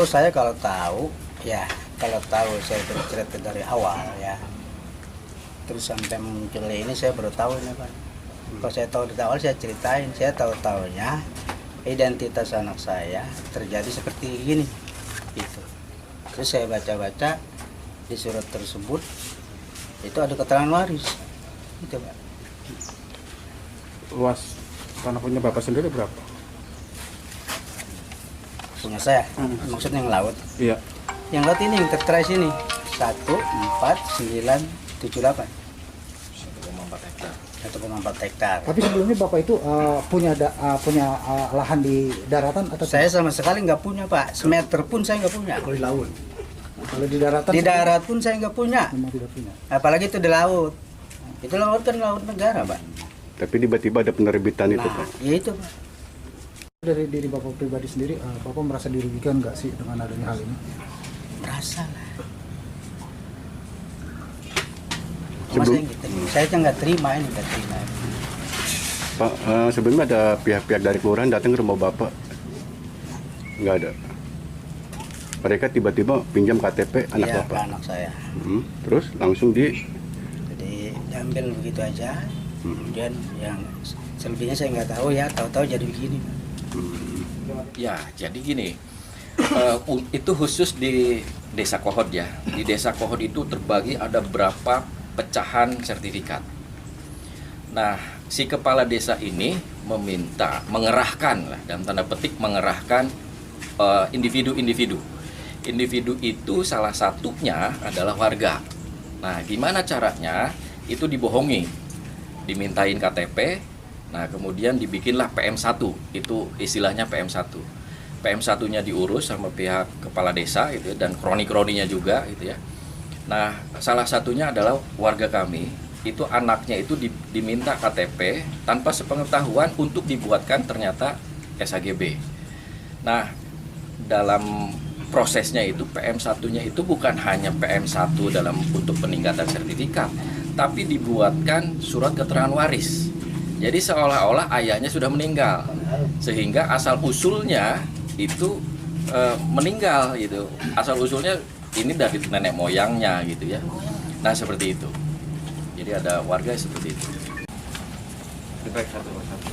Saya kalau tahu, ya kalau tahu saya bercerita dari awal ya. Terus sampai muncul ini saya baru tahu ini Pak. Kalau saya tahu dari awal saya ceritain, saya tahu-tahunya identitas anak saya terjadi seperti ini. Gitu. Terus saya baca-baca di surat tersebut itu ada keterangan waris. Gitu Pak. Luas tanah punya Bapak sendiri berapa? Punya saya, maksudnya yang laut. Iya. Yang laut ini yang tertera sini 14978. 1,4 hektar. Tapi sebelumnya Bapak itu punya lahan di daratan atau Saya sama sekali nggak punya Pak, semeter pun saya nggak punya. kalau di laut? Kalau di daratan? Di darat pun saya nggak punya, Memang tidak punya. apalagi itu di laut. Itu laut kan laut negara Pak. Tapi tiba-tiba ada penerbitan itu, Nah, Pak. ya itu Pak. Dari diri Bapak pribadi sendiri, Bapak merasa dirugikan nggak sih dengan adanya hal ini? Merasa lah. Maksudnya gitu. Saya kan nggak terima ini, nggak terima. Pak, sebelumnya ada pihak-pihak dari kelurahan datang ke rumah Bapak? Nggak ada. Mereka tiba-tiba pinjam KTP anak Iya, ke Bapak. anak saya. Terus langsung Jadi diambil begitu aja. Kemudian yang selebihnya saya nggak tahu ya, tahu-tahu jadi begini. Ya, jadi gini, itu khusus di Desa Kohod ya. Di Desa Kohod itu terbagi ada berapa pecahan sertifikat. Nah, si kepala desa ini mengerahkan lah, dalam tanda petik mengerahkan individu-individu. Individu itu salah satunya adalah warga. Nah, gimana caranya? Itu dibohongi, dimintain KTP. Nah, kemudian dibikinlah PM1, itu istilahnya PM1. PM1-nya diurus sama pihak kepala desa gitu ya, dan kroni-kroninya juga gitu ya. Nah, salah satunya adalah warga kami, itu anaknya itu diminta KTP tanpa sepengetahuan untuk dibuatkan ternyata SHGB. Nah, dalam prosesnya itu PM1-nya itu bukan hanya PM1 dalam untuk peningkatan sertifikat, tapi dibuatkan surat keterangan waris. Jadi seolah-olah ayahnya sudah meninggal, sehingga asal usulnya itu meninggal gitu. Asal usulnya ini dari nenek moyangnya gitu ya. Nah seperti itu. Jadi ada warga seperti itu. Dibaik satu persatu.